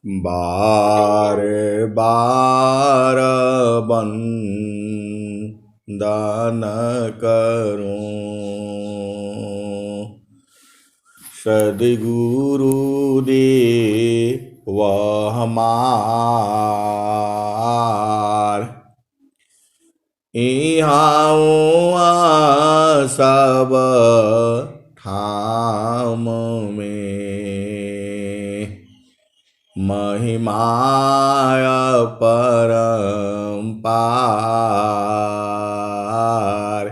बार बार वंदन करूं सद्गुरुदेव हमार। इहाँ सब ठाम में महिमाय परम्पार।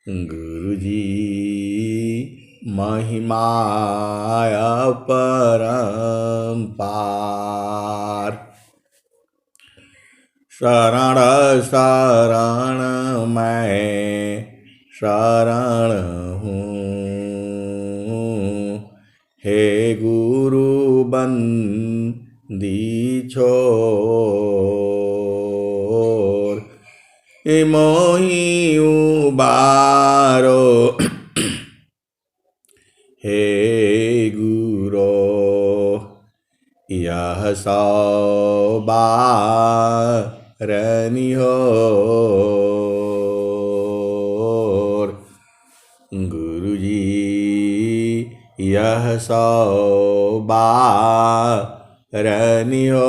गुरुजी महिमाय परम्पार। शरण शरण मैं शरण हूँ, हे गुरु बंदी छोर। मोहि उबारो हे गुरो, यह सौ बार निहोर। गुरुजी यह सौ बार निहोर।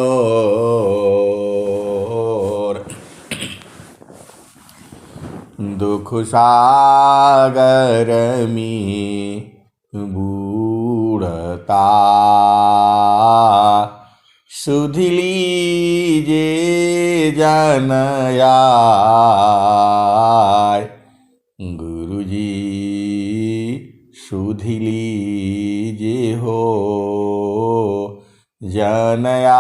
दुख सागर में बूढ़ता सुध लीजे जन आय। गुरुजी सुध लीजे हो जन आय।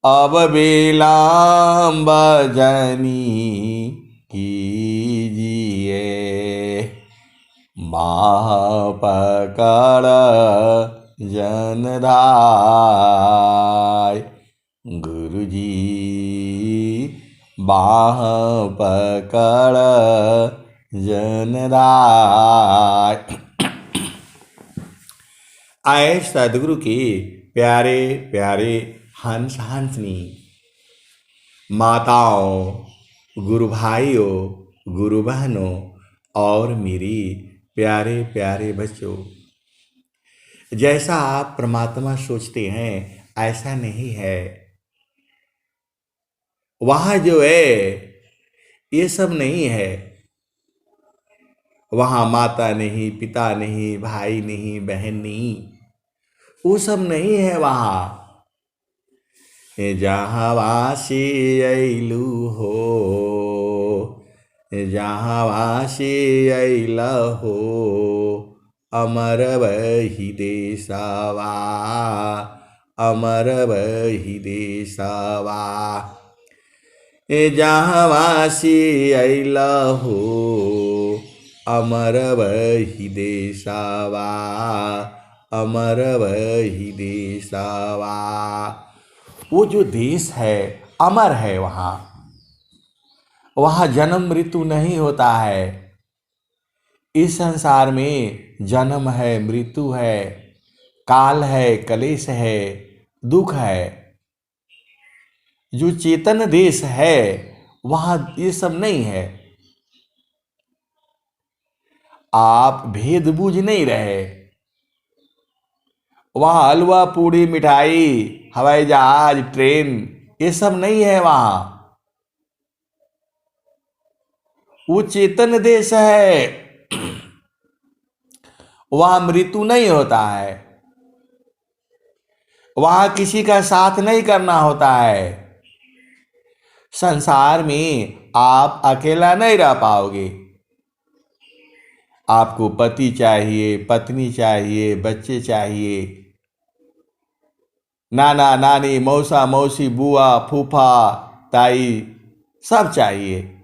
अब विलंब जनी कीजिए, बाह पकड़ जन धाय। गुरुजी बाह पकड़ जन धाय। आए सदगुरु के प्यारे प्यारे हंस हंसनी, माताओं, गुरु भाइयों, गुरु बहनों और मेरी प्यारे प्यारे बच्चों। जैसा आप परमात्मा सोचते हैं ऐसा नहीं है। वहाँ जो है ये सब नहीं है। वहाँ माता नहीं, पिता नहीं, भाई नहीं, बहन नहीं, वो सब नहीं है वहाँ। जहाँ वासी अइलू हो, जहाँ वासी अइला हो, अमर वही देशवा, अमर वही देशवा। जहाँ वासी अइला हो, अमर वही देशवा, अमर वही देशवा। वो जो देश है अमर है। वहाँ जन्म मृत्यु नहीं होता है। इस संसार में जन्म है, मृत्यु है, काल है, कलेश है, दुख है। जो चेतन देश है वहाँ ये सब नहीं है। आप भेद बूझ नहीं रहे। वहाँ हलवा पूड़ी मिठाई, हवाई जहाज, ट्रेन, ये सब नहीं है वहाँ। वो चेतन देश है। वहाँ मृत्यु नहीं होता है। वहाँ किसी का साथ नहीं करना होता है। संसार में आप अकेला नहीं रह पाओगे। आपको पति चाहिए, पत्नी चाहिए, बच्चे चाहिए, नाना नानी, मौसा मौसी, बुआ फूफा ताई, सब चाहिए।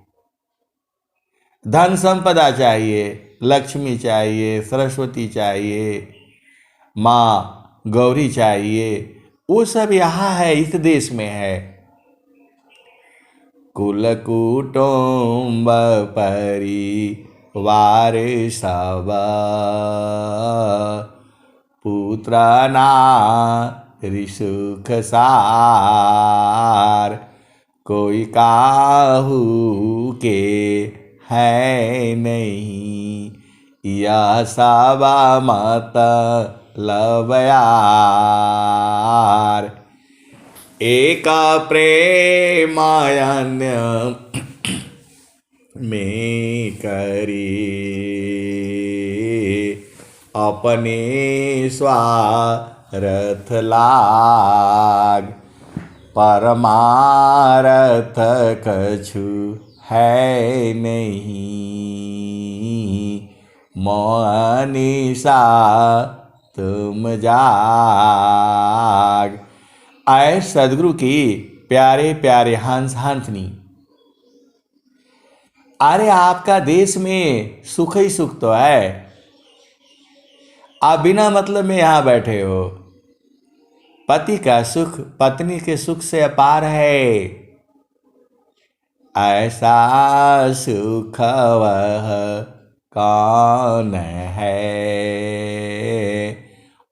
धन संपदा चाहिए, लक्ष्मी चाहिए, सरस्वती चाहिए, माँ गौरी चाहिए। वो सब यहाँ है, इस देश में है। कुल कुटुंब परिवार सब पुत्र नारी सुख सार, कोई काहू के है नहीं, यह सब मतलब यार। एक प्रेमायन्य में करी, अपने स्वार्थ लाग, परमार्थ कछु है नहीं, मोहनिशा तुम जाग। आए सदगुरु की प्यारे प्यारे हंस हंसनी, अरे आपका देश में सुख ही सुख तो है, आप बिना मतलब में यहां बैठे हो। पति का सुख पत्नी के सुख से अपार है, ऐसा सुख वह कौन है,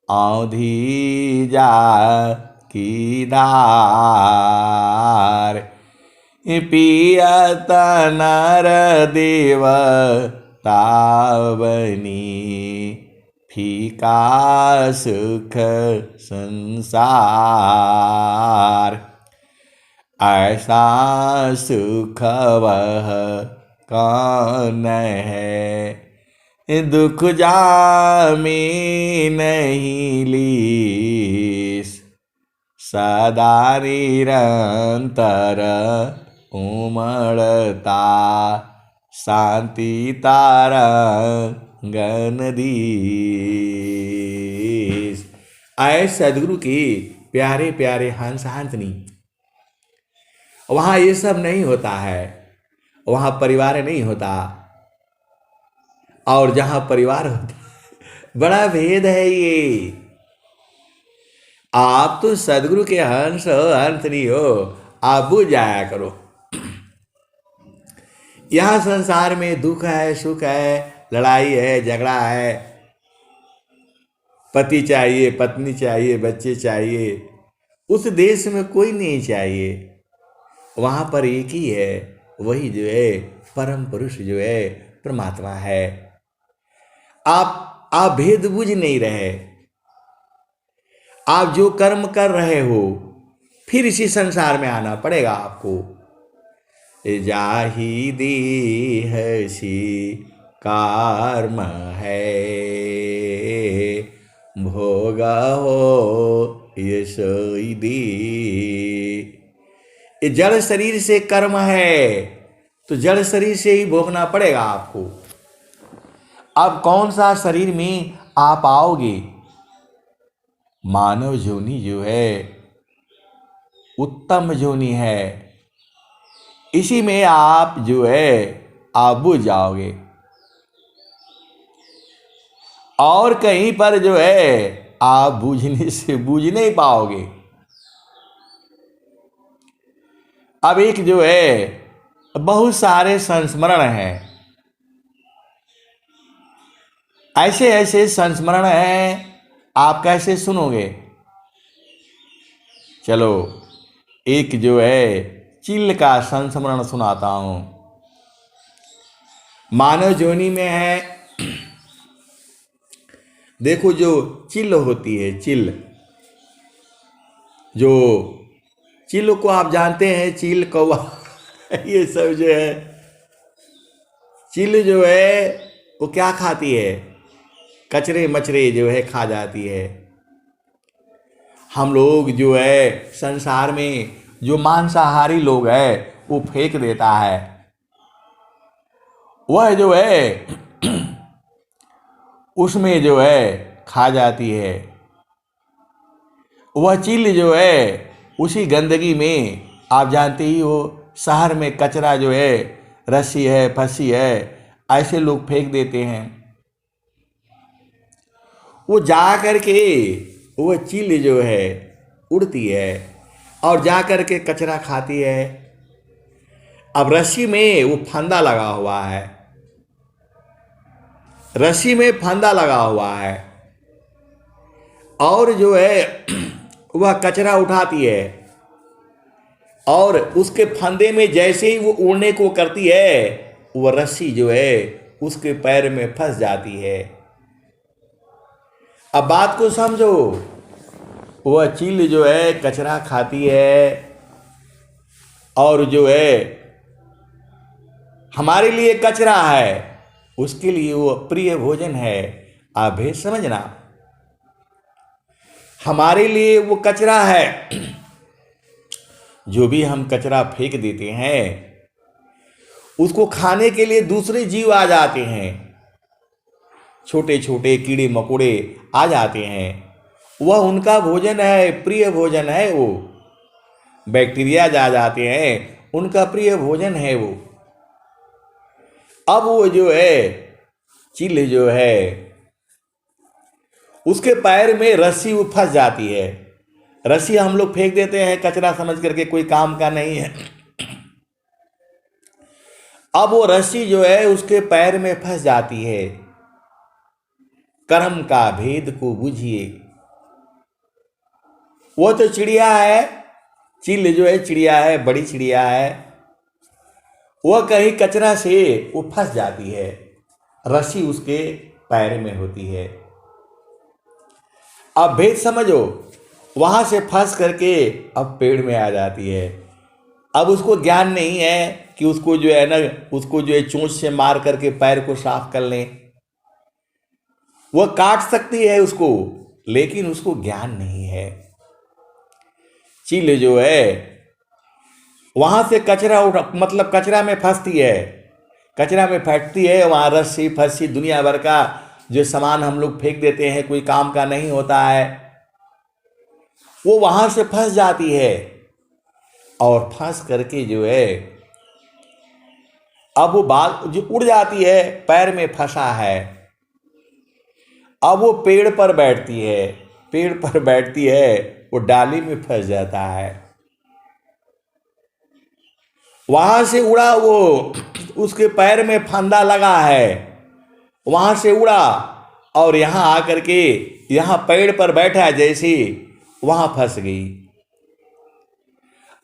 औंधी जा की धार, पियत नर देव तावनी, फीका सुख संसार, ऐसा सुख वह कौन है, दुख जामी नहीं लीस, सदा निरंतर उमड़ता, शांति तारंगन दीस। आए सदगुरु की प्यारे प्यारे हंस हंसनी, वहां ये सब नहीं होता है, वहां परिवार नहीं होता, और जहां परिवार होता बड़ा भेद है ये। आप तो सदगुरु के हंस हो, हंसनी हो, आप बुझ जाया करो। यहां संसार में दुख है, सुख है, लड़ाई है, झगड़ा है, पति चाहिए, पत्नी चाहिए, बच्चे चाहिए, उस देश में कोई नहीं चाहिए। वहां पर एक ही है, वही जो है परम पुरुष जो है परमात्मा है। आप भेद बुझ नहीं रहे, आप जो कर्म कर रहे हो फिर इसी संसार में आना पड़ेगा आपको। जाहि देह सी कर्म है, भोग हो ये सोई दे। ये जड़ शरीर से कर्म है तो जड़ शरीर से ही भोगना पड़ेगा आपको। अब कौन सा शरीर में आप आओगे? मानव जोनि जो है उत्तम जोनि है, इसी में आप जो है आप बुझ जाओगे, और कहीं पर जो है आप बूझने से बूझ नहीं पाओगे। अब एक जो है बहुत सारे संस्मरण हैं, ऐसे ऐसे संस्मरण हैं, आप कैसे सुनोगे? चलो एक जो है चिल्ल का संस्मरण सुनाता हूं। मानव जोनि में है, देखो जो चिल्ल होती है, चिल्ल, जो चिल्ल को आप जानते हैं, चील कौवा ये सब जो है, चिल्ल जो है वो क्या खाती है? कचरे मचरे जो है खा जाती है। हम लोग जो है संसार में जो मांसाहारी लोग है वो फेंक देता है, वह जो है उसमें जो है खा जाती है। वह चील जो है उसी गंदगी में, आप जानते ही हो शहर में कचरा जो है, रस्सी है, फंसी है, ऐसे लोग फेंक देते हैं। वो जा करके वो चील जो है उड़ती है और जा करके कचरा खाती है। अब रस्सी में वो फंदा लगा हुआ है, रस्सी में फंदा लगा हुआ है, और जो है वह कचरा उठाती है और उसके फंदे में जैसे ही वो उड़ने को करती है वह रस्सी जो है उसके पैर में फंस जाती है। अब बात को समझो, वह चील जो है कचरा खाती है और जो है हमारे लिए कचरा है, उसके लिए वो प्रिय भोजन है। आप भी समझना, हमारे लिए वो कचरा है। जो भी हम कचरा फेंक देते हैं उसको खाने के लिए दूसरे जीव आ जाते हैं, छोटे छोटे कीड़े मकोड़े आ जाते हैं। वह उनका भोजन है, प्रिय भोजन है। वो बैक्टीरिया जा जाते हैं, उनका प्रिय भोजन है वो। अब वो जो है चील जो है उसके पैर में रस्सी वो फंस जाती है। रस्सी हम लोग फेंक देते हैं कचरा समझ करके, कोई काम का नहीं है। अब वो रस्सी जो है उसके पैर में फंस जाती है। कर्म का भेद को बुझिए। वो तो चिड़िया है, चील जो है चिड़िया है, बड़ी चिड़िया है। वह कहीं कचरा से वो फंस जाती है, रस्सी उसके पैर में होती है। अब भेद समझो, वहां से फंस करके अब पेड़ में आ जाती है। अब उसको ज्ञान नहीं है कि उसको जो है ना, उसको जो है चोंच से मार करके पैर को साफ कर लें। वह काट सकती है उसको, लेकिन उसको ज्ञान नहीं है। चील जो है वहां से कचरा मतलब कचरा में फंसती है, कचरा में फटती है। वहां रस्सी फस्सी दुनिया भर का जो सामान हम लोग फेंक देते हैं, कोई काम का नहीं होता है, वो वहां से फंस जाती है। और फंस करके जो है अब वो बाल जो उड़ जाती है, पैर में फंसा है। अब वो पेड़ पर बैठती है, पेड़ पर बैठती है, वो डाली में फंस जाता है। वहां से उड़ा वो, उसके पैर में फंदा लगा है, वहां से उड़ा और यहां आकर के यहां पेड़ पर बैठा, जैसे वहां फंस गई।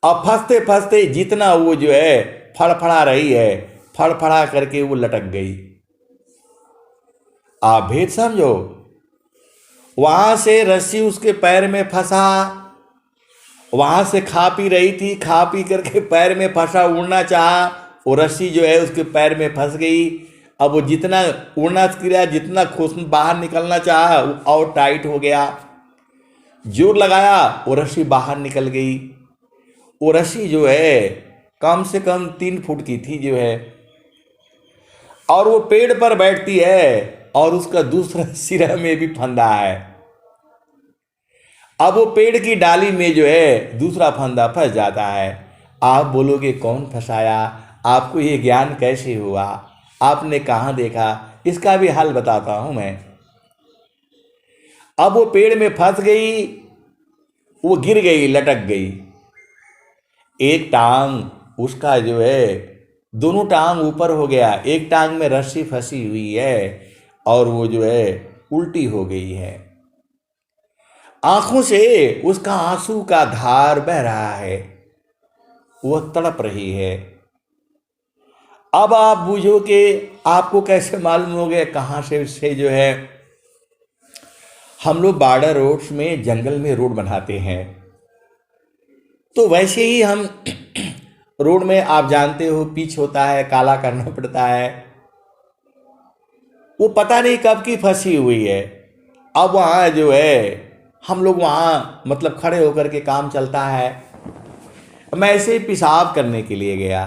अब फंसते फंसते जितना वो जो है फड़फड़ा रही है, फड़फड़ा करके वो लटक गई। आप भेद समझो, वहां से रस्सी उसके पैर में फंसा, वहां से खा पी रही थी, खा पी करके पैर में फंसा, उड़ना चाहा, वो रस्सी जो है उसके पैर में फंस गई। अब वो जितना उड़ना किया, जितना खोस बाहर निकलना चाहा, वो और टाइट हो गया। जोर लगाया, वो रस्सी बाहर निकल गई। वो रस्सी जो है कम से कम 3 फुट की थी जो है, और वो पेड़ पर बैठती है और उसका दूसरा सिरा में भी फंदा है। अब वो पेड़ की डाली में जो है दूसरा फंदा फंस जाता है। आप बोलोगे कौन फंसाया, आपको ये ज्ञान कैसे हुआ, आपने कहाँ देखा? इसका भी हल बताता हूं मैं। अब वो पेड़ में फंस गई, वो गिर गई, लटक गई। एक टांग उसका जो है, दोनों टांग ऊपर हो गया, एक टांग में रस्सी फंसी हुई है और वो जो है उल्टी हो गई है। आंखों से उसका आंसू का धार बह रहा है, वह तड़प रही है। अब आप बूझो कि आपको कैसे मालूम हो गया कहां से जो है, हम लोग बॉर्डर रोड्स में जंगल में रोड बनाते हैं, तो वैसे ही हम रोड में आप जानते हो पिच होता है, काला करना पड़ता है। वो पता नहीं कब की फंसी हुई है। अब वहाँ जो है हम लोग वहाँ मतलब खड़े होकर के काम चलता है। मैं ऐसे ही पेशाब करने के लिए गया,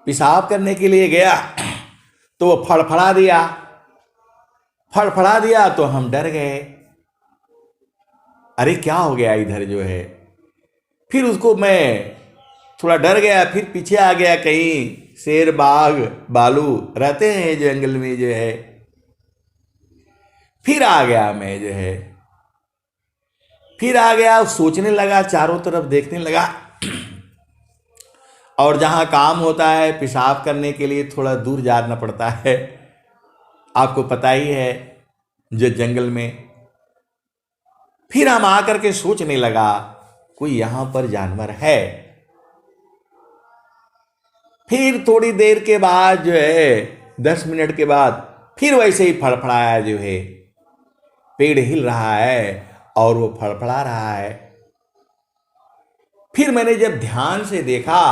पेशाब करने के लिए गया तो वो फड़फड़ा दिया, फड़फड़ा दिया तो हम डर गए, अरे क्या हो गया इधर जो है। फिर उसको मैं थोड़ा डर गया, फिर पीछे आ गया, कहीं शेर बाघ भालू रहते हैं जंगल में जो है। फिर आ गया मैं जो है, फिर आ गया, सोचने लगा, चारों तरफ देखने लगा। और जहाँ काम होता है पेशाब करने के लिए थोड़ा दूर जाना पड़ता है, आपको पता ही है, जो जंगल में। फिर हम आकर के सोचने लगा कोई यहां पर जानवर है। फिर थोड़ी देर के बाद जो है 10 मिनट के बाद फिर वैसे ही फड़फड़ाया, जो है पेड़ हिल रहा है और वो फड़फड़ा रहा है। फिर मैंने जब ध्यान से देखा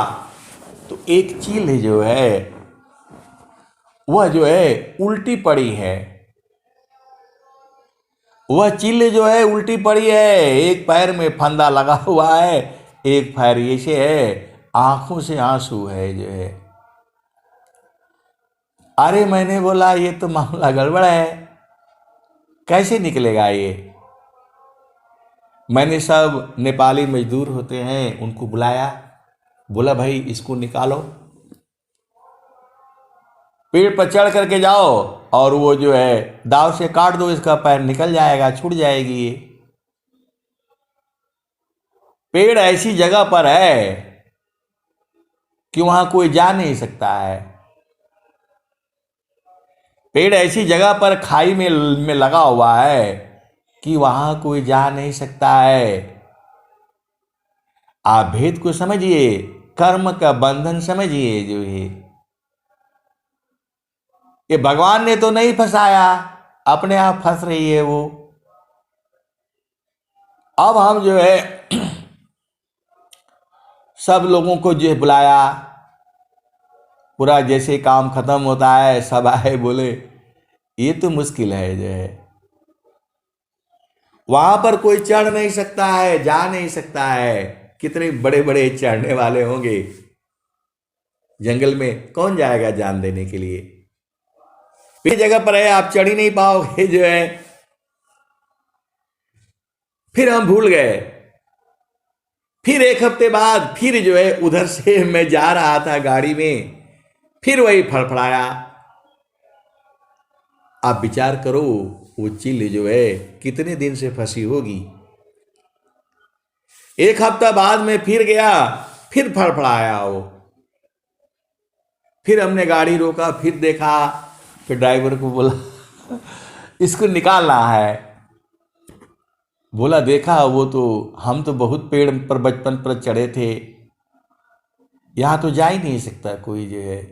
तो एक चील जो है वह जो है उल्टी पड़ी है। वह चील जो है उल्टी पड़ी है, एक पैर में फंदा लगा हुआ है, एक पैर ऐसे है, आंखों से आंसू है जो है। अरे मैंने बोला ये तो मामला गड़बड़ है, कैसे निकलेगा ये। मैंने सब नेपाली मजदूर होते हैं उनको बुलाया, बोला भाई इसको निकालो, पेड़ पर चढ़ करके जाओ और वो जो है दाव से काट दो, इसका पैर निकल जाएगा, छूट जाएगी ये। पेड़ ऐसी जगह पर है कि वहां कोई जा नहीं सकता है। पेड़ ऐसी जगह पर खाई में लगा हुआ है कि वहां कोई जा नहीं सकता है। आप भेद को समझिए, कर्म का बंधन समझिए जो है। ये भगवान ने तो नहीं फंसाया, अपने आप फंस रही है वो। अब हम जो है सब लोगों को जो बुलाया, पूरा जैसे काम खत्म होता है सब आए, बोले ये तो मुश्किल है जो है, वहां पर कोई चढ़ नहीं सकता है, जा नहीं सकता है। कितने बड़े बड़े चढ़ने वाले होंगे जंगल में, कौन जाएगा जान देने के लिए। पेड़ जगह पर है, आप चढ़ ही नहीं पाओगे जो है। फिर हम भूल गए। फिर एक हफ्ते बाद फिर जो है उधर से मैं जा रहा था गाड़ी में, फिर वही फड़फड़ाया। आप विचार करो वो चील जो है कितने दिन से फंसी होगी। एक हफ्ता बाद में फिर गया, फिर फड़फड़ाया वो। फिर हमने गाड़ी रोका, फिर देखा, फिर ड्राइवर को बोला इसको निकालना है। बोला देखा वो तो, हम तो बहुत पेड़ पर बचपन पर चढ़े थे, यहां तो जा ही नहीं सकता कोई जो है।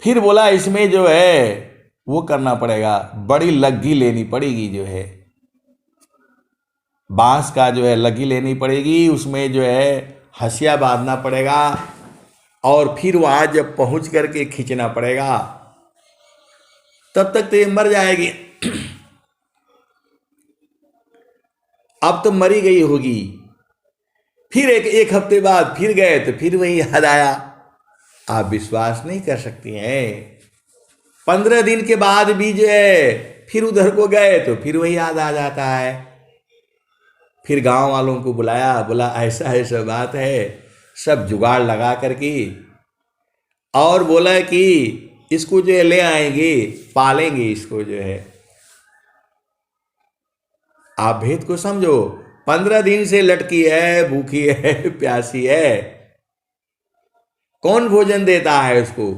फिर बोला इसमें जो है वो करना पड़ेगा, बड़ी लग्गी लेनी पड़ेगी जो है, बांस का जो है लग्गी लेनी पड़ेगी, उसमें जो है हंसिया बांधना पड़ेगा और फिर वहां जब पहुंच करके खींचना पड़ेगा, तब तक तो ये मर जाएगी। अब तो मरी गई होगी। फिर एक हफ्ते बाद फिर गए तो फिर वही याद आया। आप विश्वास नहीं कर सकती हैं, 15 दिन के बाद भी जो है फिर उधर को गए तो फिर वही याद आ जाता है। फिर गांव वालों को बुलाया, बोला ऐसा ऐसा बात है, सब जुगाड़ लगा करके, और बोला कि इसको जो है ले आएंगे, पालेंगे इसको जो है। आप भेद को समझो, 15 दिन से लटकी है, भूखी है, प्यासी है, कौन भोजन देता है उसको।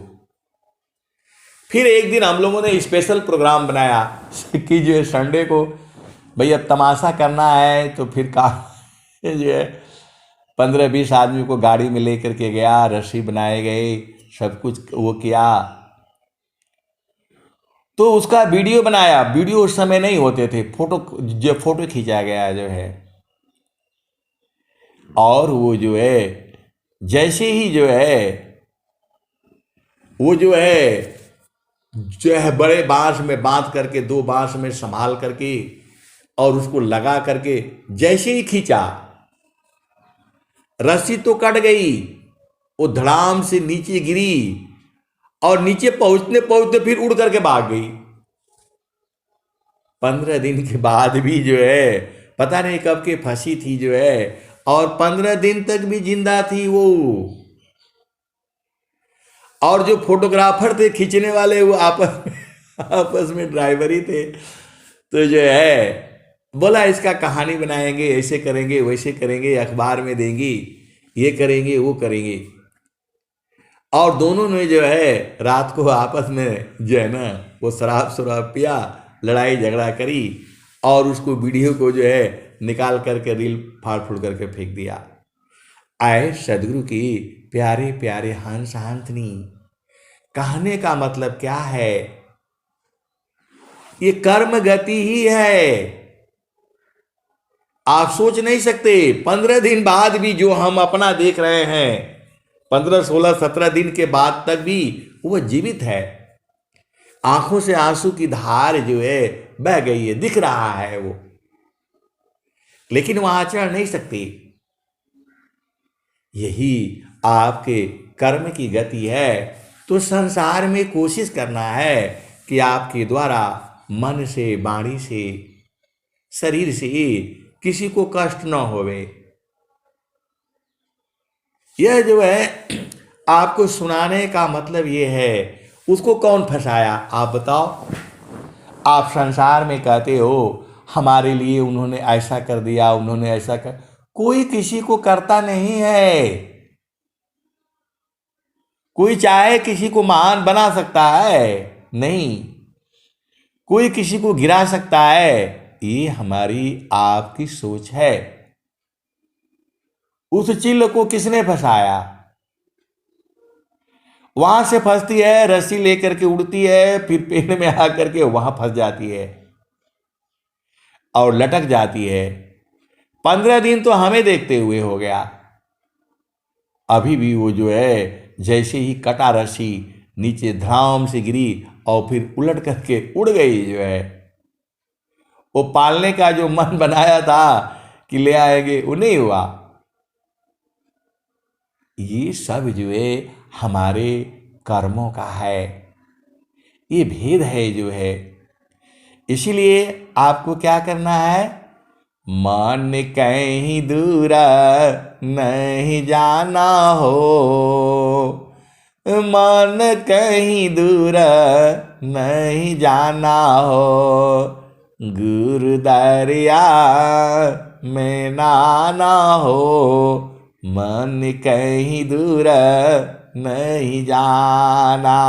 फिर एक दिन हम लोगों ने स्पेशल प्रोग्राम बनाया कि जो है संडे को भाई अब तमाशा करना है, तो फिर काम जो है 15-20 आदमी को गाड़ी में लेकर के गया, रस्सी बनाए गए, सब कुछ वो किया, तो उसका वीडियो बनाया। वीडियो उस समय नहीं होते थे, फोटो खींचा गया जो है। और वो जो है जैसे ही जो है वो जो है बड़े बांस में बांध करके, 2 बांस में संभाल करके और उसको लगा करके जैसे ही खींचा, रस्सी तो कट गई, वो धड़ाम से नीचे गिरी और नीचे पहुंचते पहुंचते फिर उड़ करके भाग गई। 15 दिन के बाद भी जो है पता नहीं कब के फंसी थी जो है, और 15 दिन तक भी जिंदा थी वो। और जो फोटोग्राफर थे खींचने वाले, वो आपस में ड्राइवर ही थे। तो जो है बोला इसका कहानी बनाएंगे, ऐसे करेंगे, वैसे करेंगे, अखबार में देंगी, ये करेंगे, वो करेंगे। और दोनों ने जो है रात को आपस में जो है ना वो शराब पिया, लड़ाई झगड़ा करी और उसको वीडियो को जो है निकाल करके रील फाड़ फूड़ करके फेंक दिया। आए सदगुरु की प्यारे प्यारे हंस हांथनी, कहने का मतलब क्या है, ये कर्म गति ही है। आप सोच नहीं सकते 15 दिन बाद भी जो हम अपना देख रहे हैं, 15, 16, 17 दिन के बाद तक भी वो जीवित है। आंखों से आंसू की धार जो है बह गई है, दिख रहा है वो, लेकिन वह आचरण नहीं सकती। यही आपके कर्म की गति है। तो संसार में कोशिश करना है कि आपके द्वारा मन से, वाणी से, शरीर से किसी को कष्ट न होवे। यह जो है आपको सुनाने का मतलब ये है। उसको कौन फंसाया आप बताओ? आप संसार में कहते हो हमारे लिए उन्होंने ऐसा कर दिया, उन्होंने ऐसा कर, कोई किसी को करता नहीं है। कोई चाहे किसी को महान बना सकता है? नहीं। कोई किसी को गिरा सकता है? ये हमारी आपकी सोच है। उस चिल्ल को किसने फंसाया? वहां से फंसती है, रस्सी लेकर के उड़ती है, फिर पेड़ में आकर के वहां फंस जाती है और लटक जाती है। 15 दिन तो हमें देखते हुए हो गया। अभी भी वो जो है जैसे ही कटा रस्सी नीचे धड़ाम से गिरी और फिर उलट करके उड़ गई जो है। वो पालने का जो मन बनाया था कि ले आएंगे, वो नहीं हुआ। ये सब जो है हमारे कर्मों का है। ये भेद है जो है। इसीलिए आपको क्या करना है? मन कहीं दूर नहीं जाना हो, मन कहीं दूर नहीं जाना हो, गुरु दरिया में नाना हो, मन कहीं दूर नहीं जाना।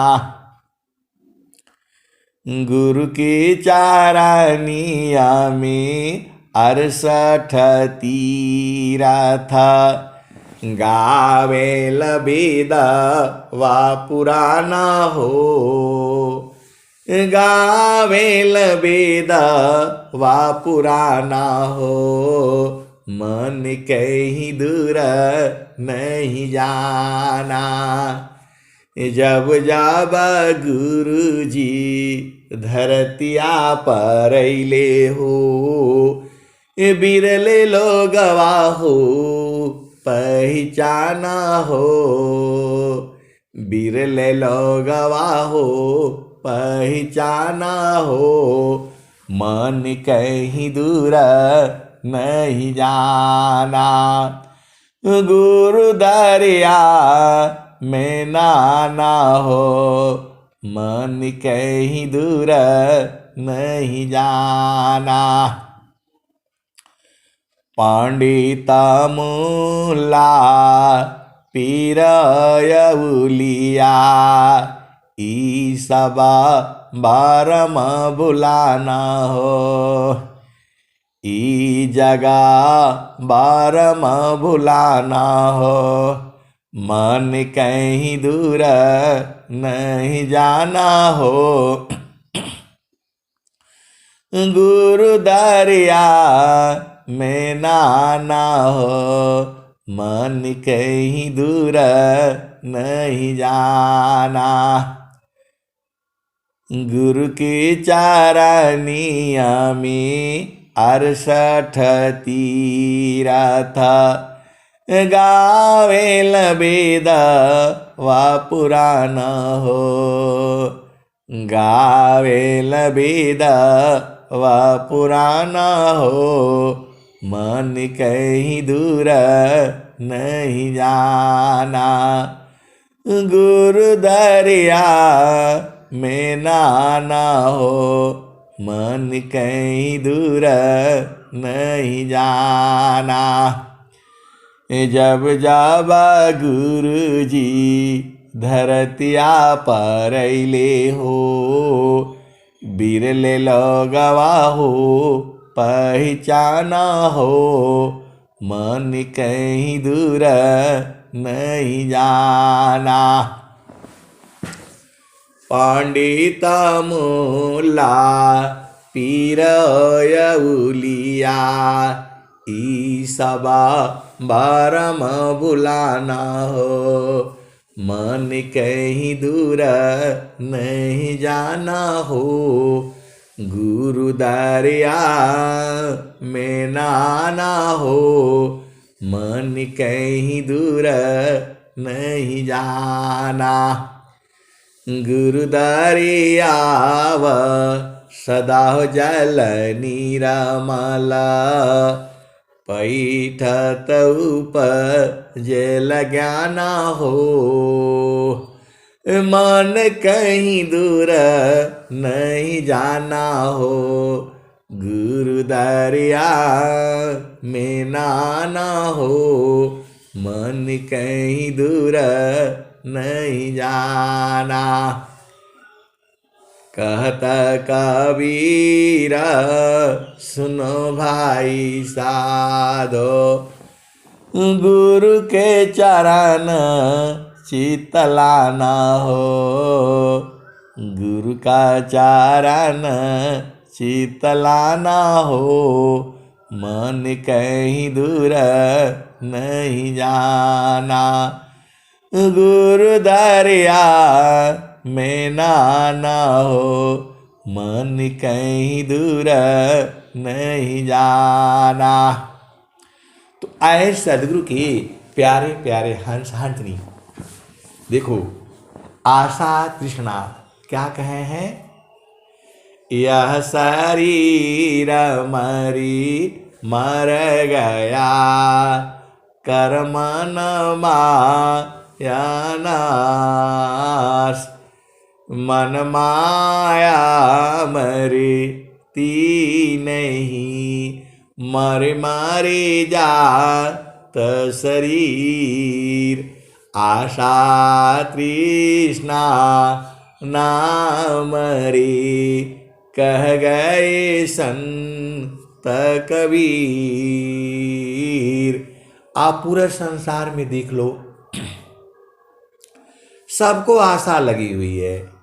गुरु की चारानिया में 68 तीरथ, गावे लबेद वा पुराना हो, गावे लबेद वा पुराना हो, मन कहीं दूर नहीं जाना। जब जब गुरु जी धरतिया पर अइले हो, बिरले लोगवा हो पहचाना हो, बिरले लोगवा हो पहचाना हो, मन कहीं दूर नहीं जाना। गुरु दरिया में नाना हो, मन कहीं दूर नहीं जाना। पंडित मुल्ला पीर उलिया, ई सब बारम बुलाना हो, ई जगह बारम बुलाना हो, मन कहीं दूर नहीं जाना हो। गुरु दरिया में नाना हो, मन कहीं दूर नहीं जाना। गुरु की चारानिया में 68 तीरथ, गावे लबेद वा पुराना हो, गावे लबेद वा पुराना हो, मन कहीं दूर नहीं जाना। गुरु दरिया में नाना हो, मन कहीं दूर नहीं जाना। जब जब गुरु जी धरतिया पर अइले हो, बिरले लोगवा हो पहचाना हो, मन कहीं दूर नहीं जाना। पंडित मुल्ला पीर उलिया, ई सबा बारम बुलाना हो, मन कहीं दूर नहीं जाना हो, गुरु दरिया में नाना हो, मन कहीं दूर नहीं जाना। गुरु दरियाव सदा जल निरमल, पैठत उपजल ज्ञान हो, मन कहीं दूर नहीं जाना हो, गुरु दरिया में नाना हो, मन कहीं दूर नहीं जाना। कहता कबीर सुनो भाई साधो, गुरु के चरण चितलाना हो, गुरु का चरण चितलाना हो, मन कहीं दूर नहीं जाना, गुरु दरिया में नाना हो, मन कहीं दूर नहीं जाना। तो आए सदगुरु के प्यारे प्यारे हंस हंसनी, देखो आशा तृष्णा क्या कहे हैं, यह शरीर मरी मर गया, कर्म न माया नाश, मन माया मरती नहीं, मर मारे जात शरीर, आशा तृष्णा नाम रे, कह गए संत कबीर। आप पूरे संसार में देख लो, सबको आशा लगी हुई है।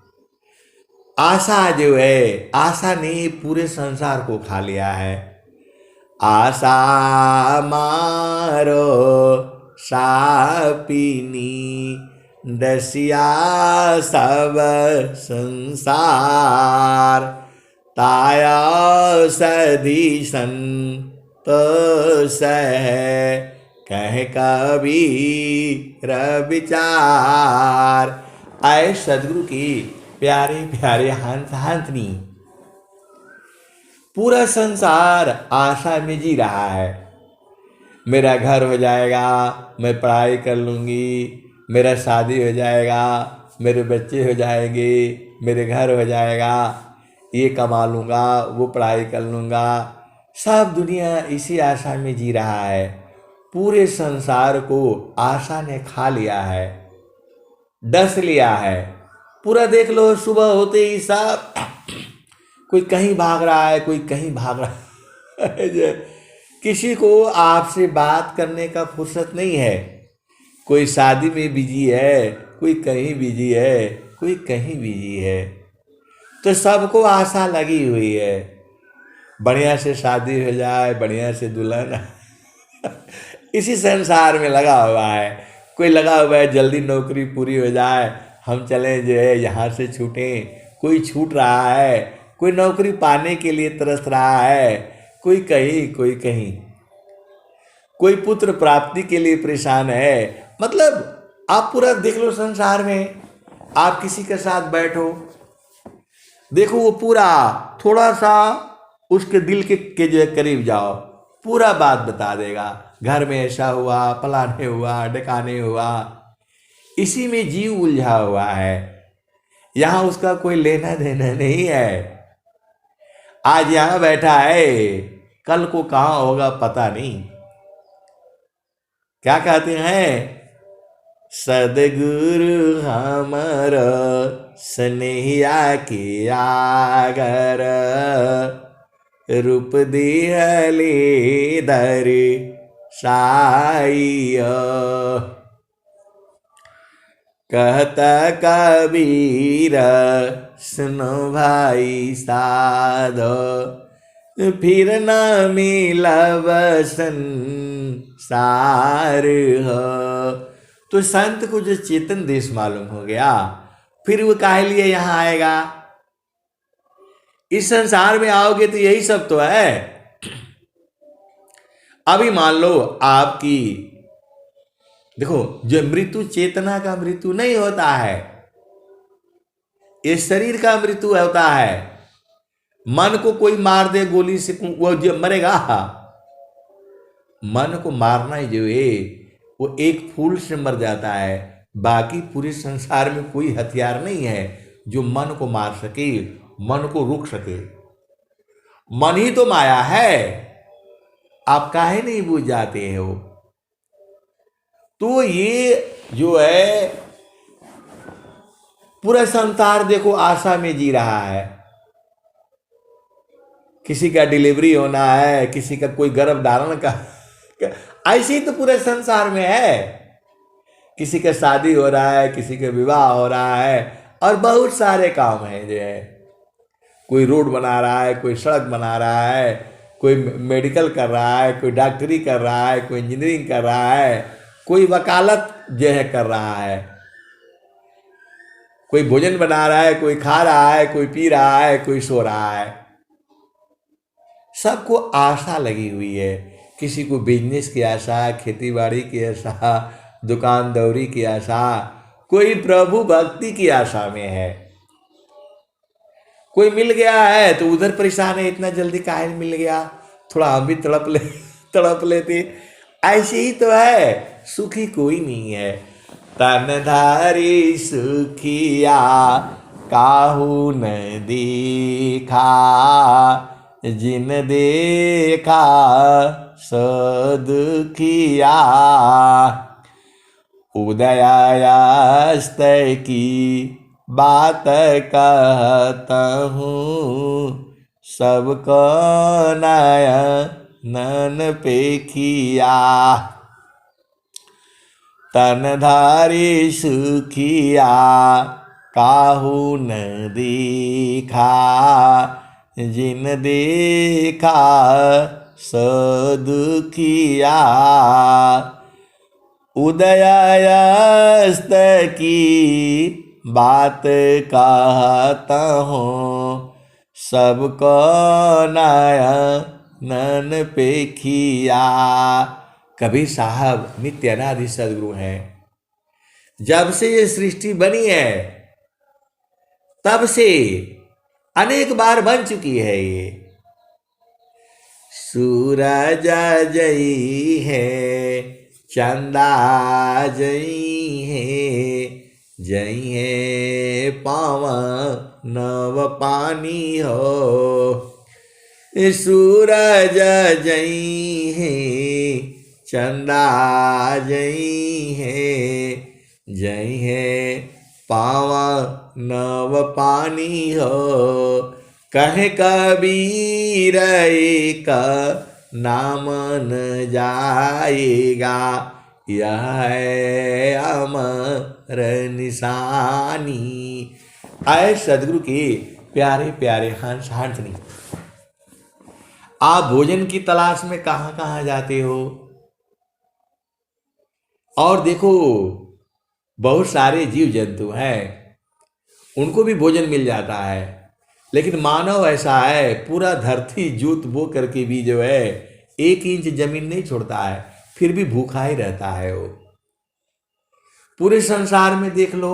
आशा जो है, आशा ने पूरे संसार को खा लिया है। आशा मारो सापिनी, दसिया सब संसार, ताया सधीसन तो सह, कह कबीर विचार। आए सदगुरु की प्यारे प्यारे हंस हंसनी, पूरा संसार आशा में जी रहा है। मेरा घर हो जाएगा, मैं पढ़ाई कर लूँगी, मेरा शादी हो जाएगा, मेरे बच्चे हो जाएंगे, मेरे घर हो जाएगा, ये कमा लूँगा, वो पढ़ाई कर लूँगा। सब दुनिया इसी आशा में जी रहा है। पूरे संसार को आशा ने खा लिया है, डस लिया है। पूरा देख लो, सुबह होते ही सब कोई कहीं भाग रहा है, कोई कहीं भाग रहा है। किसी को आपसे बात करने का फुर्सत नहीं है। कोई शादी में बिजी है, कोई कहीं बिजी है, कोई कहीं बिजी है। तो सबको आशा लगी हुई है, बढ़िया से शादी हो जाए, बढ़िया से दुल्हन इसी संसार में लगा हुआ है। कोई लगा हुआ है जल्दी नौकरी पूरी हो जाए, हम चलें जो है यहाँ से छूटें। कोई छूट रहा है, कोई नौकरी पाने के लिए तरस रहा है, कोई कहीं कोई कहीं, कोई पुत्र प्राप्ति के लिए परेशान है। मतलब आप पूरा देख लो संसार में, आप किसी के साथ बैठो, देखो वो पूरा थोड़ा सा उसके दिल के जो करीब जाओ, पूरा बात बता देगा। घर में ऐसा हुआ, फलाने हुआ, ढकाने हुआ, इसी में जीव उलझा हुआ है। यहाँ उसका कोई लेना देना नहीं है। आज यहाँ बैठा है, कल को कहाँ होगा पता नहीं। क्या कहते हैं, सदगुरु हमर स्नेहिया के आगर, रूप देहले दर साई। कहता कबीर सुनो भाई साधो, फिर न मिलब संसार हो। तो संत को जो चेतन देश मालूम हो गया, फिर वो काहे लिए यहां आएगा? इस संसार में आओगे तो यही सब तो है। अभी मान लो आपकी, देखो, जो मृत्यु चेतना का मृत्यु नहीं होता है, ये शरीर का मृत्यु होता है। मन को कोई मार दे गोली से, वो जो मरेगा। मन को मारना ही जो है वो एक फूल से मर जाता है। बाकी पूरे संसार में कोई हथियार नहीं है जो मन को मार सके, मन को रोक सके। मन ही तो माया है, आप काहे नहीं बूझ जाते हो? तो ये जो है पूरा संसार देखो आशा में जी रहा है। किसी का डिलीवरी होना है, किसी का कोई गर्भ धारण का, ऐसे ही तो पूरे संसार में है। किसी का शादी हो रहा है, किसी का विवाह हो रहा है, और बहुत सारे काम हैं जो है। कोई रोड बना रहा है, कोई सड़क बना रहा है, कोई मेडिकल कर रहा है, कोई डॉक्टरी कर रहा है, कोई इंजीनियरिंग कर रहा है, कोई वकालत जो है कर रहा है, कोई भोजन बना रहा है, कोई खा रहा है, कोई पी रहा है, कोई सो रहा है। सबको आशा लगी हुई है। किसी को बिजनेस की आशा, खेती बाड़ी की आशा, दुकान दौरी की आशा, कोई प्रभु भक्ति की आशा में है। कोई मिल गया है तो उधर परेशान है, इतना जल्दी काहे मिल गया, थोड़ा हम भी तड़प लेते। ऐसे ही तो है, सुखी कोई नहीं है। तन धारी सुखिया काहू न देखा, जिन देखा सदुखिया। उदयास्त की बात कहता हूँ, सबको नयन पेखिया। तनधारी सुखिया काहू न देखा, जिन देखा सदुखिया। उदयास्त की बात कहता हूँ, सबको नयन पेखिया। कबीर साहब नित्य अनादि सदगुरु हैं। जब से ये सृष्टि बनी है तब से अनेक बार बन चुकी है ये। सूरज जई है, चंदा जई है, जई है पावन नव पानी हो। सूरज जई है, चंदा जई है, जई है पावन नव पानी हो। कहे कबीर एक नाम न जाएगा, यह है अमर निशानी। आए सदगुरु के प्यारे प्यारे हंस हंसनी, आप भोजन की तलाश में कहां कहां जाते हो? और देखो, बहुत सारे जीव जंतु हैं, उनको भी भोजन मिल जाता है। लेकिन मानव ऐसा है, पूरा धरती जोत बो करके भी जो है 1 इंच जमीन नहीं छोड़ता है, फिर भी भूखा ही रहता है वो। पूरे संसार में देख लो,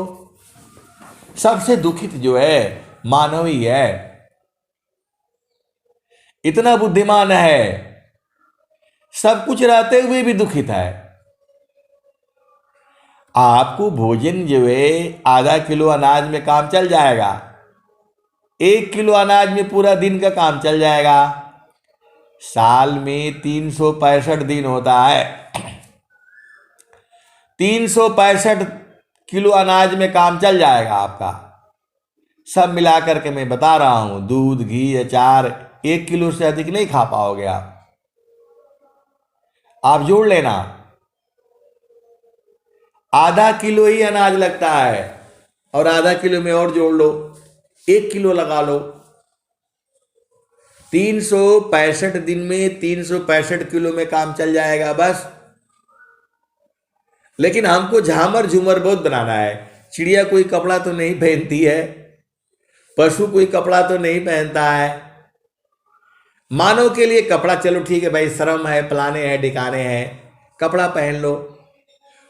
सबसे दुखित जो है मानव ही है। इतना बुद्धिमान है, सब कुछ रहते हुए भी दुखित है। आपको भोजन जो है आधा किलो अनाज में काम चल जाएगा, 1 किलो अनाज में पूरा दिन का काम चल जाएगा। साल में 365 दिन होता है, 365 किलो अनाज में काम चल जाएगा आपका। सब मिलाकर के मैं बता रहा हूं, दूध घी अचार 1 किलो से अधिक नहीं खा पाओगे आप जोड़ लेना। आधा किलो ही अनाज लगता है और आधा किलो में और जोड़ लो, 1 किलो लगा लो। 365 दिन में 365 किलो में काम चल जाएगा बस। लेकिन हमको झामर झूमर बहुत बनाना है। चिड़िया कोई कपड़ा तो नहीं पहनती है, पशु कोई कपड़ा तो नहीं पहनता है, मानव के लिए कपड़ा चलो ठीक है भाई, श्रम है, फलाने हैं ढिकाने हैं, कपड़ा पहन लो,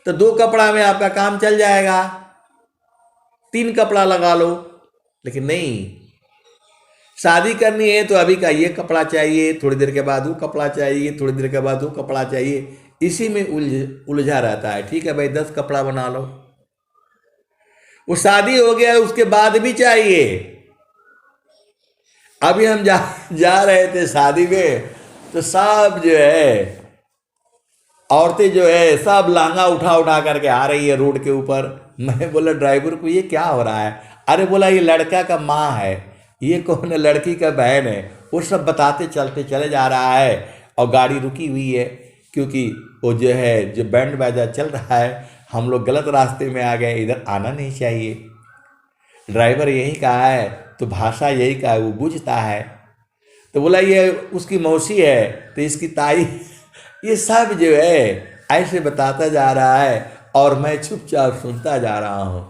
तो 2 कपड़ा में आपका काम चल जाएगा। 3 कपड़ा लगा लो। लेकिन नहीं, शादी करनी है तो अभी का ये कपड़ा चाहिए, थोड़ी देर के बाद वो कपड़ा चाहिए, थोड़ी देर के बाद वो कपड़ा चाहिए, इसी में उलझा रहता है। ठीक है भाई 10 कपड़ा बना लो, वो शादी हो गया उसके बाद भी चाहिए। अभी हम जा रहे थे शादी में, तो सब जो है औरतें जो है सब लहंगा उठा उठा करके आ रही है रोड के ऊपर। मैं बोला ड्राइवर को ये क्या हो रहा है? अरे बोला ये लड़का का माँ है, ये कौन है, लड़की का बहन है। वो सब बताते चलते चले जा रहा है और गाड़ी रुकी हुई है, क्योंकि वो जो है जो बैंड बाजा चल रहा है, हम लोग गलत रास्ते में आ गए, इधर आना नहीं चाहिए। ड्राइवर यही कहा है तो भाषा यही कहा है, वो बुझता है। तो बोला ये उसकी मौसी है, तो इसकी ताई ये सब जो है ऐसे बताता जा रहा है और मैं चुपचाप सुनता जा रहा हूँ।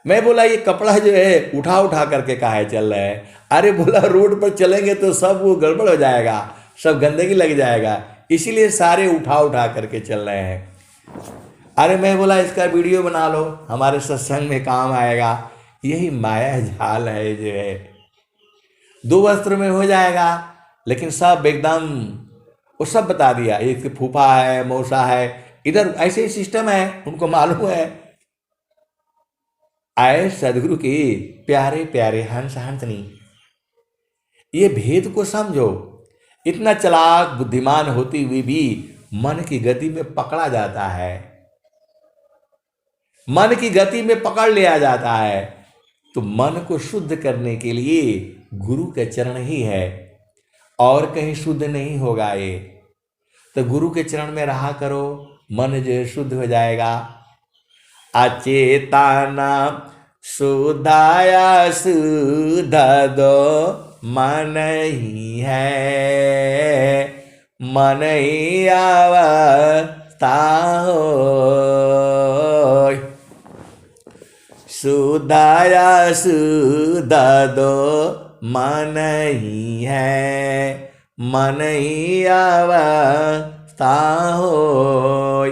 मैं बोला ये कपड़ा जो है उठा उठा करके काहे चल रहा है? अरे बोला रोड पर चलेंगे तो सब वो गड़बड़ हो जाएगा, सब गंदगी लग जाएगा, इसीलिए सारे उठा उठा करके चल रहे हैं। अरे मैं बोला इसका वीडियो बना लो, हमारे सत्संग में काम आएगा। यही माया जाल है जो है, 2 वस्त्र में हो जाएगा, लेकिन सब एकदम वो सब बता दिया। एक फूफा है, मौसा है, इधर ऐसे ही सिस्टम है, उनको मालूम है। आए सदगुरु की प्यारे प्यारे हंस हंसनी, ये भेद को समझो। इतना चालाक बुद्धिमान होती हुई भी मन की गति में पकड़ा जाता है, मन की गति में पकड़ लिया जाता है। तो मन को शुद्ध करने के लिए गुरु के चरण ही है, और कहीं शुद्ध नहीं होगा ये। तो गुरु के चरण में रहा करो, मन जो है शुद्ध हो जाएगा। अचेताना शुद्धाया शुद्ध दो मन ही है, मन ही अवस्था हो। शुद्धाया शुद्ध दो मन ही है, मन ही अवस्था हो।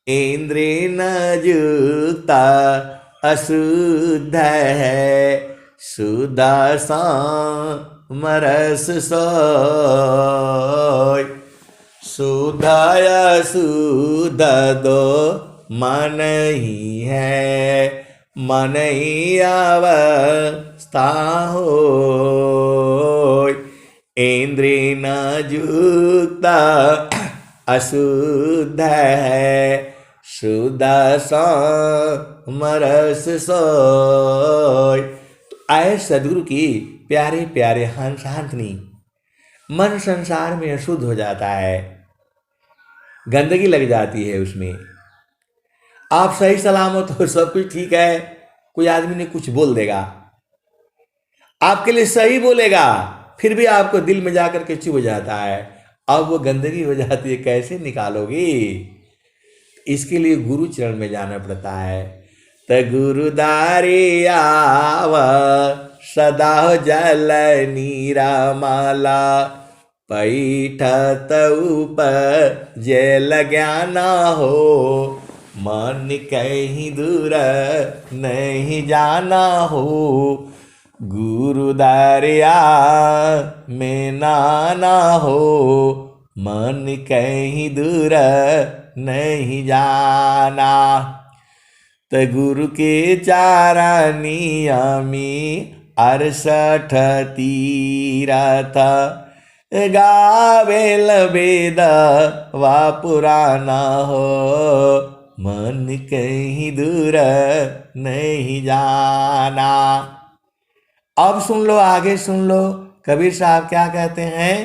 इंद्रिय न युक्ता अशुद्ध है, शुद्ध समरस सोय। शुद्ध अशुद्ध दो मन ही है, मन ही अवस्था होय। इंद्रिय न युक्ता अशुद्ध है, शुद्ध समरस सोय। तो आए सदगुरु की प्यारे प्यारे हंस हंसनी, मन संसार में अशुद्ध हो जाता है, गंदगी लग जाती है उसमें। आप सही सलामत हो, सब कुछ ठीक है, कोई आदमी ने कुछ बोल देगा, आपके लिए सही बोलेगा, फिर भी आपको दिल में जाकर के चुभ जाता है। अब वो गंदगी हो जाती है, कैसे निकालोगी? इसके लिए गुरु चरण में जाना पड़ता है। त गुरुदारी आव सदा जल नीरामाला, पैठत ऊपर जेल ज्ञान हो, मन कहीं दूर नहीं जाना हो। गुरु दरिया में नाना हो, मन कहीं दूर नहीं जाना। त गुरु के चारानियामी 68 तीरथ, गावेल वेद वा पुराना हो, मन कहीं दूर नहीं जाना। अब सुन लो, आगे सुन लो, कबीर साहब क्या कहते हैं?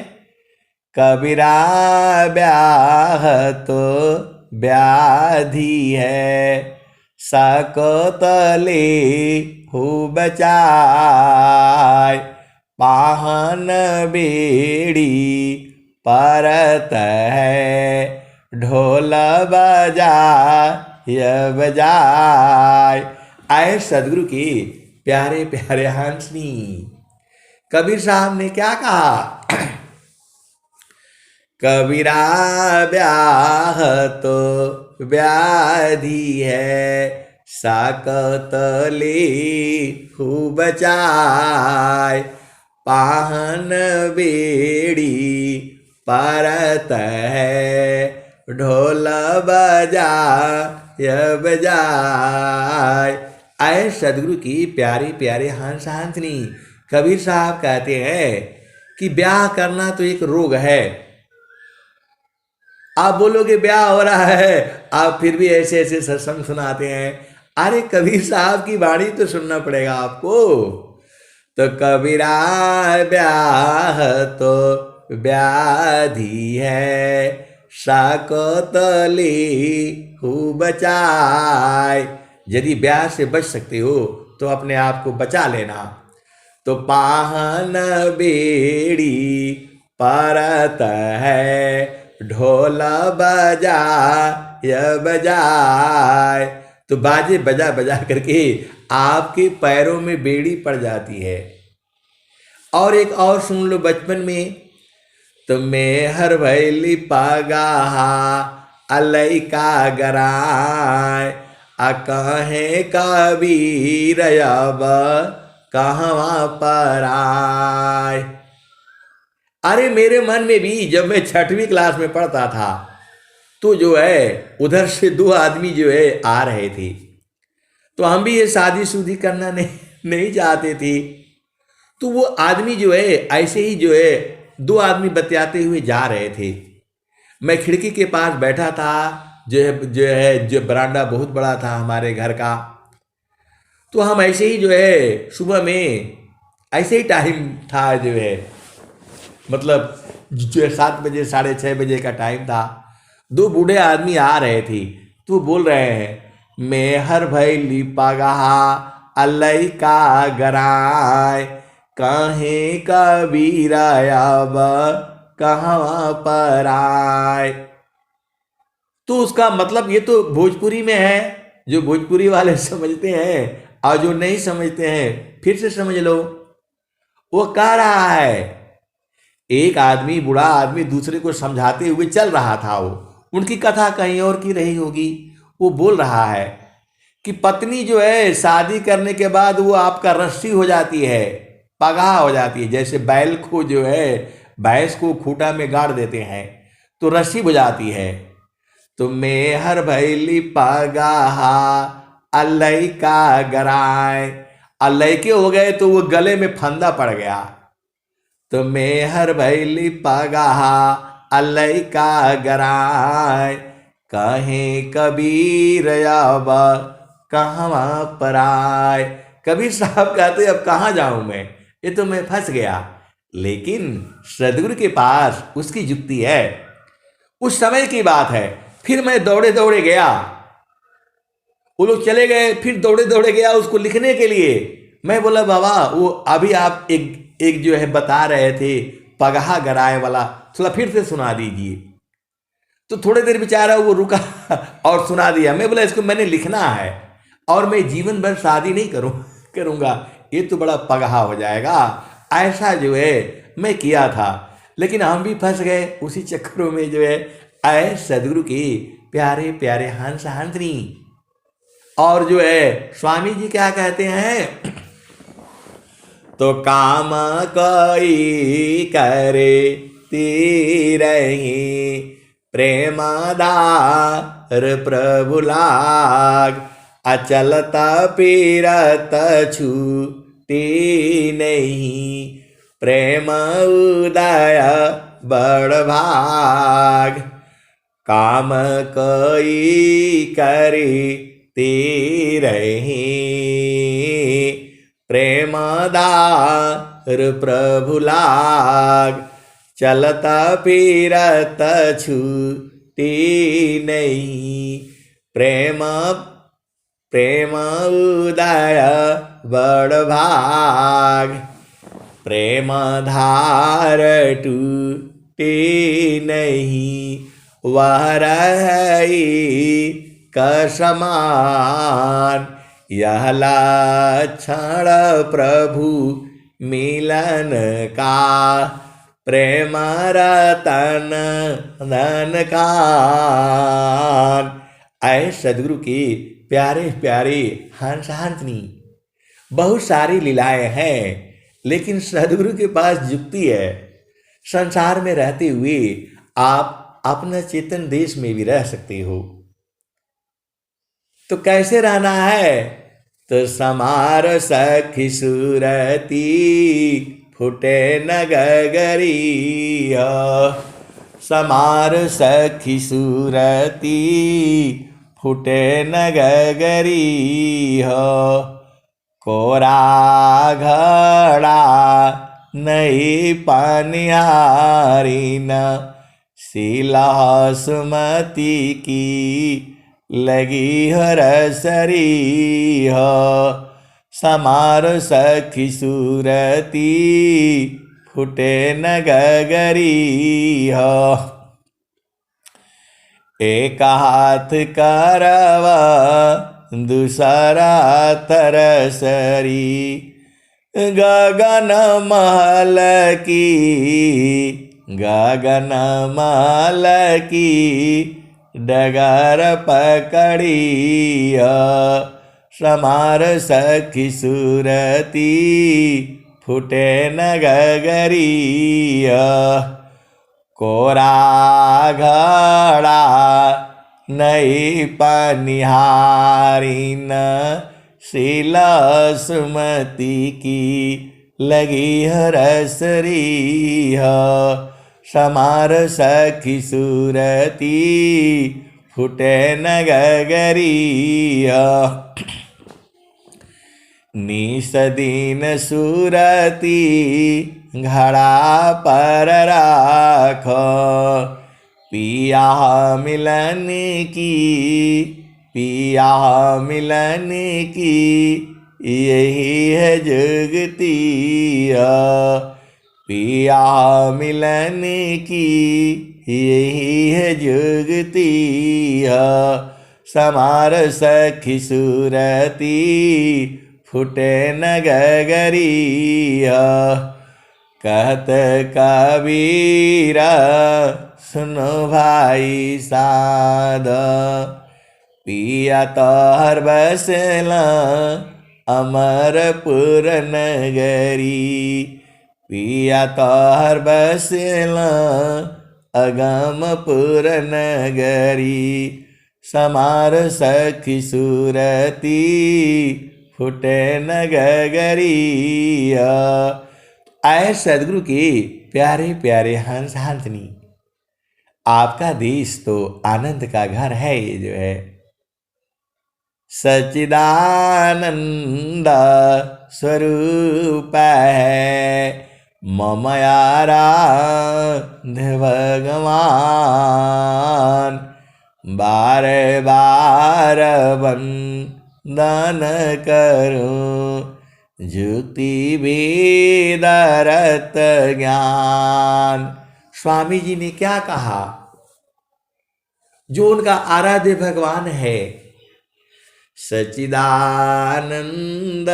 कबीरा ब्याह तो व्याधि है, सकतले हो बचाय, पाहन बेड़ी परत है, ढोल बजा बजाय। आए सदगुरु की प्यारे प्यारे हंसनी। कबीर साहब ने क्या कहा? कबीरा ब्याह तो व्याधि है, साकतले हु बचाय, पाहन बेड़ी परत है, ढोल बजा बजाय। आए सदगुरु की प्यारी प्यारे हंस हंसनी। कबीर साहब कहते हैं कि ब्याह करना तो एक रोग है। आप बोलोगे ब्याह हो रहा है, आप फिर भी ऐसे ऐसे सत्संग सुनाते हैं। अरे कबीर साहब की वाणी तो सुनना पड़ेगा आपको। तो कबीरा ब्याह तो व्याधि है, साकतले हु बचाय। यदि ब्याह से बच सकते हो तो अपने आप को बचा लेना। तो पाहन बेड़ी परत है, ढोल बजा बजाय। तो बाजे बजा बजा करके आपके पैरों में बेड़ी पड़ जाती है। और एक और सुन लो, बचपन में तो मेहर भैली पगाहा अलई का गराय, आ कहे कबीर अब कहवा पर आय। अरे मेरे मन में भी जब मैं 6वीं क्लास में पढ़ता था तो जो है उधर से 2 आदमी जो है आ रहे थे। तो हम भी ये शादी करना नहीं चाहते थे। तो वो आदमी जो है ऐसे ही जो है 2 आदमी बतियाते हुए जा रहे थे। मैं खिड़की के पास बैठा था। जो बरामदा बहुत बड़ा था हमारे घर का। तो हम ऐसे ही जो है सुबह में ऐसे ही टाइम था, जो है मतलब जो 7 बजे 6:30 बजे का टाइम था। 2 बूढ़े आदमी आ रहे थे। तो बोल रहे हैं, मेहर भैली पगाहा अलई का गराय, कहे कबीर अब कहवा पर आय। तो उसका मतलब ये तो भोजपुरी में है। जो भोजपुरी वाले समझते हैं और जो नहीं समझते हैं फिर से समझ लो। वो कह रहा है, एक आदमी बूढ़ा आदमी दूसरे को समझाते हुए चल रहा था। वो उनकी कथा कहीं और की रही होगी। वो बोल रहा है कि पत्नी जो है शादी करने के बाद वो आपका रस्सी हो जाती है, पगाह हो जाती है। जैसे बैल को जो है भैंस को खूंटा में गाड़ देते हैं तो रस्सी हो जाती है। तो मेहर भैली पगाहा अलई का गराय, अलई के हो गए तो वो गले में फंदा पड़ गया। तो मेहर भैली पगाहा अलई का गराय, कहे कबीर अब कहवा पर आय। कबीर साहब कहते अब कहाँ जाऊं मैं, ये तो मैं फंस गया। लेकिन सदगुरु के पास उसकी युक्ति है। उस समय की बात है। फिर मैं दौड़े दौड़े गया। वो लोग चले गए, फिर दौड़े दौड़े गया उसको लिखने के लिए। मैं बोला बाबा वो अभी आप एक जो है बता रहे थे पगहा गराए वाला, थोड़ा फिर से सुना दीजिए। तो थोड़ी देर बेचारा वो रुका और सुना दिया। मैं बोला इसको मैंने लिखना है और मैं जीवन भर शादी नहीं करूँगा, ये तो बड़ा पगहा हो जाएगा। ऐसा जो है मैं किया था। लेकिन हम भी फंस गए उसी चक्करों में जो है। आए सदगुरु के प्यारे प्यारे हंस हंसनी। और जो है स्वामी जी क्या कहते हैं, तो काम कोई करे तीरही, प्रेमदार प्रभु लाग, अचलत पीरत छूटी नहीं, प्रेम उदय बड़ भाग। काम कोई करे तीरही, प्रेमदार प्रभु लाग, चलता फिरत छूटी नहीं। प्रेम प्रेम उदय बड़ भाग, प्रेम धार टूटे नहीं। वह रही कर समान, यह लक्षण प्रभु मिलन का। प्रेम रतन धन का। ऐ सदगुरु की प्यारे प्यारे हंस हंसनी, बहुत सारी लीलाएं हैं, लेकिन सदगुरु के पास युक्ति है। संसार में रहते हुए आप अपने चेतन देश में भी रह सकते हो। तो कैसे रहना है? तो समार सखी सूरती, फुटे न गगरी। समार सखी सूरती, फुटे न गगरी। कोरा घड़ा नहीं पानिहारी न, शीला सुमति की लगी हरसरी। समार सखी सूरती, फुटे न गगरी। एक हाथ करवा दूसरा तरसरी। गगन महल की, गगन महल की डगर पकड़ी। समार सखी सूरती, फुटे न गगरी। कोरा घड़ा नहीं पनिहारी न, शीला सुमति की लगी हरसरी। समार सखी सूरती, फुटे न गगरी। निस दिन सूरती, घड़ा पर राख। पिया मिलन की, पिया मिलन की यही है जुगती। पिया मिलन की यही है जुगती। समार सखी सूरती, फुटे न गगरी। कहत कबीरा सुनो भाई साध, पिया तोहर बसला अमरपुर नगरी। पिया तोहर बसला अगमपुर नगरी। समार सखी सूरती, फुटे न गगरी। आए सदगुरु के प्यारे प्यारे हंस हंसनी, आपका देश तो आनंद का घर है। ये जो है सच्चिदानंद स्वरूप है, मम आराध्य भगवान। बार बार वंदन करूं, जुक्ति वेदरत ज्ञान। स्वामी जी ने क्या कहा? जो उनका आराध्य भगवान है, सच्चिदानंद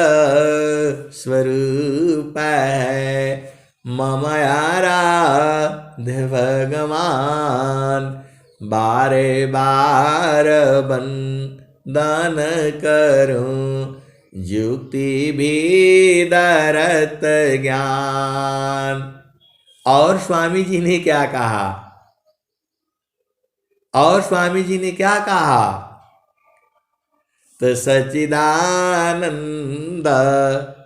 स्वरूप है, मम आराध्य भगवान। बारे बार वंदन करूं, युक्ति भेदरत ज्ञान। और स्वामी जी ने क्या कहा? और स्वामी जी ने क्या कहा? तो सच्चिदानंद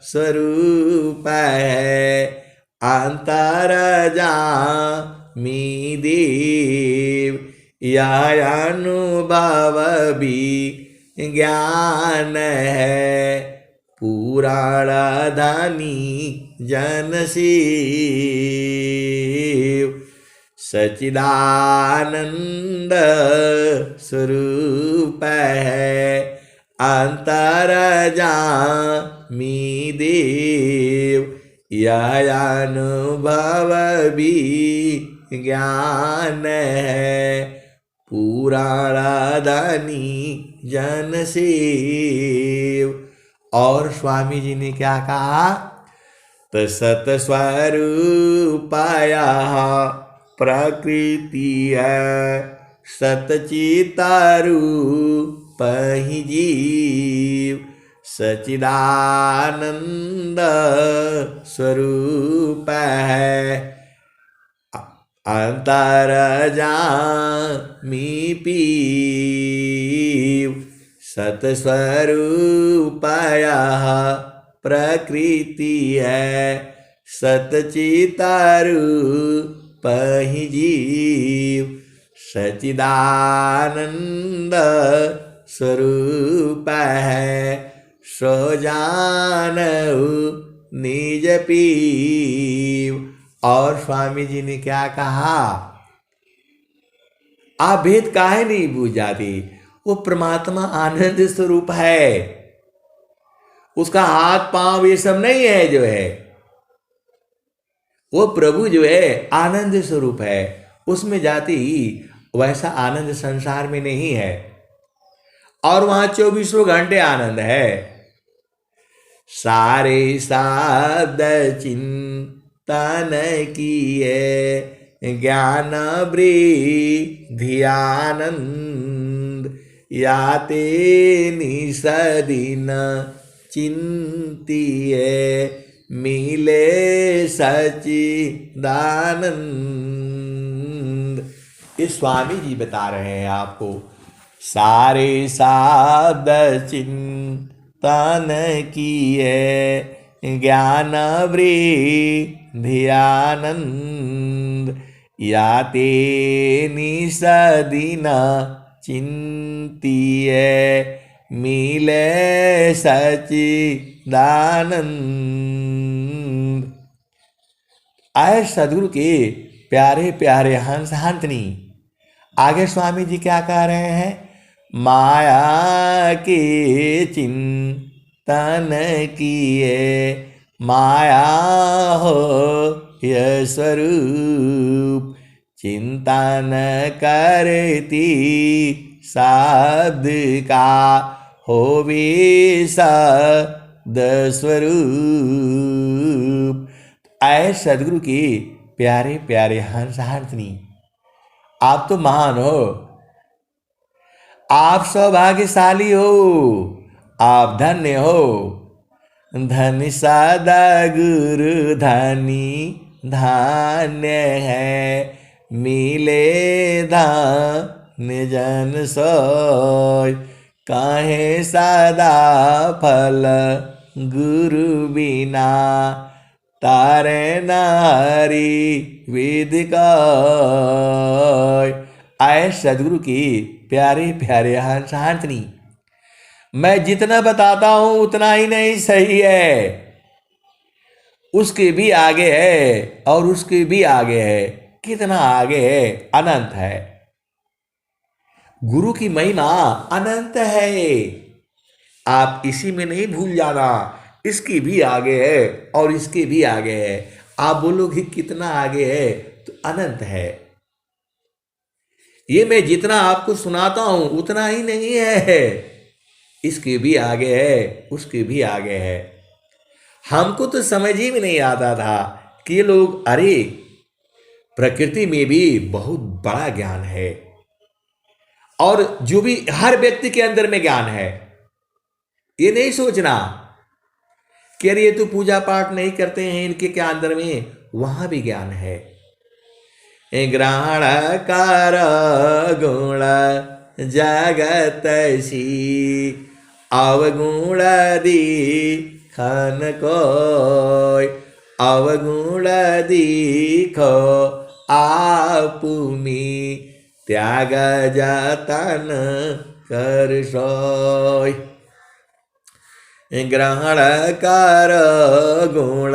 स्वरूप है, अंतर्यामी देव। यह अनुभव भी ज्ञान है, पुराणाधानी जनशिव सच्चिदानंद स्वरूप है अंतर्यामी देव यह अनुभव भी ज्ञान है पुराणाधानी जनशिव। और स्वामी जी ने क्या कहा? तो सत स्वरूपाया प्रकृति है सतचितारूप ही जीव सच्चिदानंद स्वरूप है अंतर्यामी पीव सतस्वरूपाया प्रकृति है सतचितारूप ही जीव सच्चिदानंद स्वरूप है सो जानऊ निज पीव। और स्वामी जी ने क्या कहा? आप भेद काहे नहीं बूझ जाती? वो परमात्मा आनंद स्वरूप है, उसका हाथ पांव ये सब नहीं है जो है, वो प्रभु जो है आनंद स्वरूप है। उसमें जाती वैसा आनंद संसार में नहीं है, और वहां 24 घंटे आनंद है। सारे साध चिंतन किए ज्ञान वृद्धि आनंद याते निसदिन चिंतिए मिले सच्चिदानंद। ये स्वामी जी बता रहे हैं आपको। सारे साध चिंतन किए ज्ञान वृद्धि आनंद याते निसदिन चिंतिए मिले सच्चिदानंद। आए सदगुरु के प्यारे प्यारे हंस हंतनी। आगे स्वामी जी क्या कह रहे हैं? माया के चिंतन किए माया हो यह स्वरूप चिंतन करती शब्द का होवे सद स्वरूप। आए सदगुरु की प्यारे प्यारे हंस हंसनी, आप तो महान हो, आप सौभाग्यशाली हो, आप धन्य हो। धन्य सदा गुरु धनी धान्य है मिले धन्य जन सोय काहे सदा फल गुरु बिना तारे नारी विधि का। आए सदगुरु की प्यारे प्यारे हंस हंसनी, मैं जितना बताता हूं उतना ही नहीं सही है, उसके भी आगे है और उसके भी आगे है। कितना आगे है? अनंत है। गुरु की महिमा अनंत है, आप इसी में नहीं भूल जाना। इसकी भी आगे है और इसके भी आगे है। आप बोलोगे कितना आगे है? तो अनंत है। ये मैं जितना आपको सुनाता हूं उतना ही नहीं है, इसके भी आगे है, उसके भी आगे है। हमको तो समझ ही में नहीं आता था कि ये लोग, अरे प्रकृति में भी बहुत बड़ा ज्ञान है, और जो भी हर व्यक्ति के अंदर में ज्ञान है। ये नहीं सोचना कि अरे ये तो पूजा पाठ नहीं करते हैं, इनके क्या अंदर में, वहां भी ज्ञान है। ग्रहण कर गुण जगत सी अवगुण दिखन कोय अवगुण दिखो आपुमी त्याग जतन कर सोय। ग्रहण कर गुण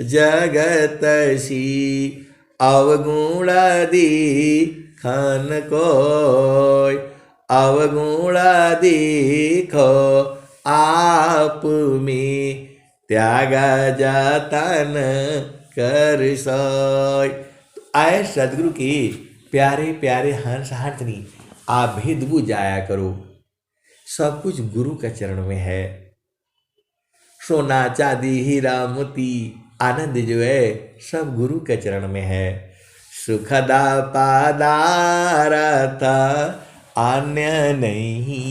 जगतसी अवगुण दीखन कोय अवगुण दीखो आप में त्याग जतन कर सोय। आए सदगुरु की प्यारे प्यारे हंस हाथनी आप भेद बुझ जाया करो। सब कुछ गुरु का चरण में है। सोना चांदी हीरा मोती आनंद जो है सब गुरु के चरण में है। सुखदा पदारथ अन्य नहीं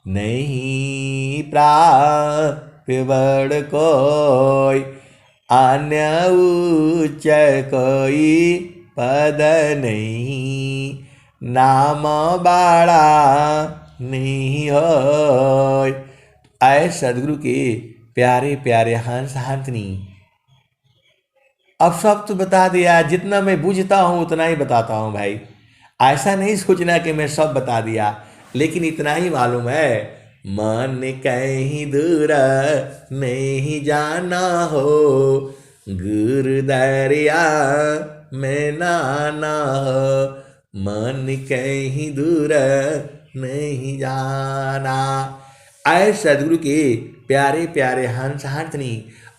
नहीं प्राप्य बड़ कोई अन्य उच्च कोई पद नहीं नाम बाड़ा नहीं होय। आए सदगुरु के प्यारे प्यारे हंस हाथनी अब सब तो बता दिया, जितना मैं बूझता हूँ उतना ही बताता हूँ भाई। ऐसा नहीं सोचना कि मैं सब बता दिया, लेकिन इतना ही मालूम है मन कहीं दूर नहीं जाना हो गुरु दरिया में नाना हो मन कहीं दूर नहीं जाना। आए सदगुरु के प्यारे प्यारे हंस हाथनी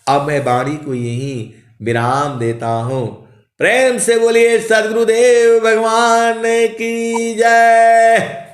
अब मैं वाणी को यहीं विराम देता हूँ। प्रेम से बोलिए सदगुरुदेव भगवान की जय।